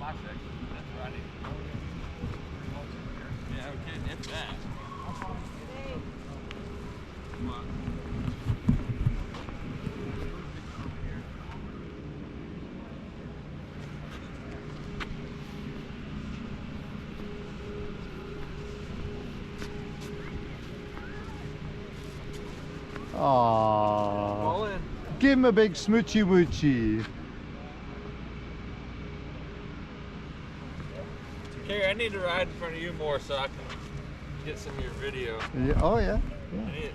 my section. That's where I need to go. Yeah, okay, if that. Come on. Aww. Give him a big smoochy woochy. Carrie, I need to ride in front of you more so I can get some of your video. Yeah. Oh yeah.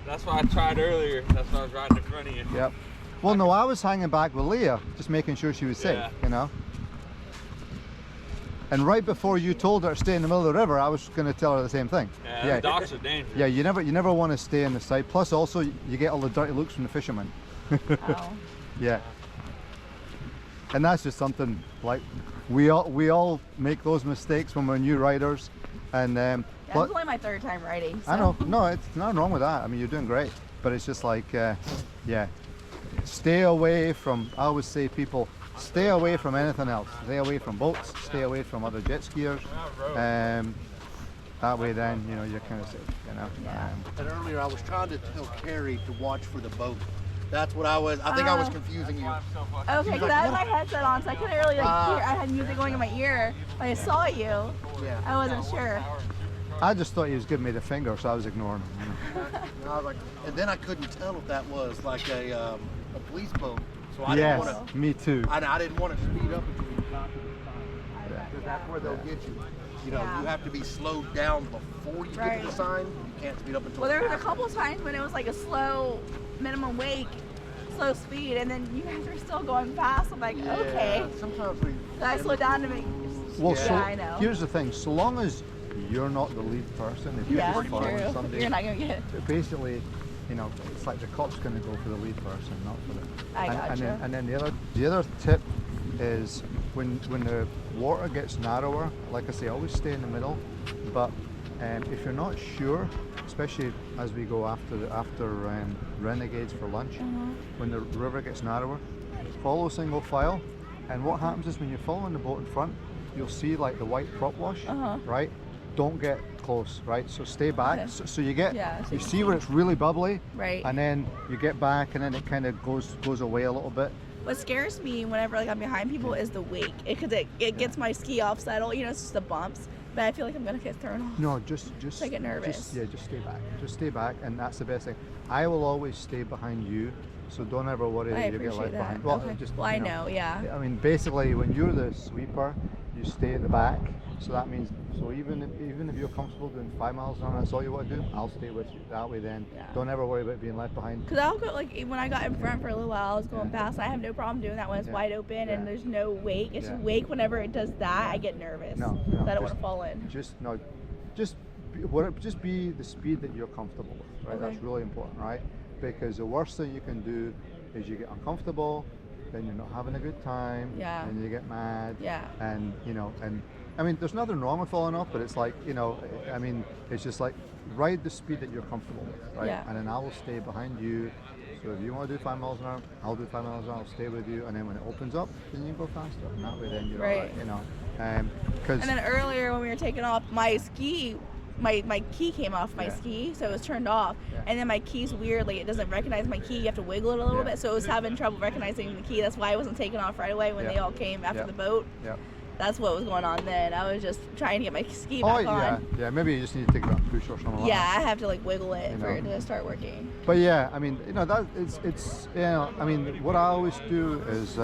That's why I tried earlier. That's why I was riding in front of you. Yep. Well, no, I was hanging back with Leah, just making sure she was safe, you know. And right before you told her to stay in the middle of the river, I was going to tell her the same thing. Yeah, the docks are dangerous. Yeah, you never want to stay in the side. Plus, also, you get all the dirty looks from the fishermen. Oh. Yeah. And that's just something like we all make those mistakes when we're new riders. And yeah, it's only my third time riding. So. I know, no, it's nothing wrong with that. I mean, you're doing great, but it's just like, yeah, stay away from. I always say, people, stay away from anything else. Stay away from boats. Stay away from other jet skiers. That way, then you know you're kind of safe. You know. Yeah. And earlier, I was trying to tell Carrie to watch for the boat. That's what I was. I think I was confusing you. Okay, because I had my headset on, so I couldn't really like hear. I had music going in my ear. But I saw you. Yeah. I wasn't sure. I just thought he was giving me the finger, so I was ignoring him. You know? And I was like, and then I couldn't tell if that was like a police boat. So I Yes, didn't want to. me too. I didn't want to speed up until you got to the sign. Because that's where they'll get you. You know, you have to be slowed down before you get to the sign. You can't speed up until. Well, there was a couple times when it was like a slow minimum wake, slow speed, and then you guys were still going fast. I'm like, okay. Sometimes we. So I slowed down to make. Well, yeah, so I know. here's the thing: so long as you're not the lead person, if you're just following true. somebody, You're not gonna get. basically, you know, it's like the cop's going to go for the lead person, not for the. I gotcha. And then the other tip is when the water gets narrower, like I say, always stay in the middle. But if you're not sure, especially as we go after Renegades for lunch, when the river gets narrower, follow single file. And what happens is when you're following the boat in front, you'll see like the white prop wash, right? Don't get close, right? So stay back. Okay. So you get, so you see where it's really bubbly, right? And then you get back, and then it kind of goes away a little bit. What scares me whenever like I'm behind people is the wake, because it gets my ski off settle. You know, it's just the bumps, but I feel like I'm gonna get thrown off. No, just I get nervous. Just stay back. Just stay back, and that's the best thing. I will always stay behind you, so don't ever worry that you get left behind. Well, well, I know, yeah. I mean, basically, when you're the sweeper, you stay at the back. So that means, so even if you're comfortable doing 5 miles an hour, that's all you want to do, I'll stay with you. That way, then don't ever worry about being left behind. Because I'll go, like, when I got in front for a little while, I was going fast. I have no problem doing that when it's wide open and there's no wake. It's just wake. Whenever it does that, I get nervous. No, I don't want to fall in. Just be the speed that you're comfortable with, right? That's really important, right? Because the worst thing you can do is you get uncomfortable, then you're not having a good time, and you get mad, and you know, and I mean, there's nothing wrong with falling off, but it's like, you know, I mean, it's just like ride the speed that you're comfortable with, right? And then I will stay behind you. So if you want to do 5 miles an hour, I'll do 5 miles an hour. I'll stay with you, and then when it opens up, then you go faster, and that way then you're all right, you know. And then earlier when we were taking off, my ski. My key came off my ski, so it was turned off. And then my key's weirdly, it doesn't recognize my key. You have to wiggle it a little bit, so it was having trouble recognizing the key. That's why I wasn't taking off right away when they all came after the boat. That's what was going on then. I was just trying to get my ski back on. Yeah, maybe you just need to take it on push or something like that. I have to like wiggle it for it to start working. But yeah, I mean, you know, that it's you know, I mean, what I always do is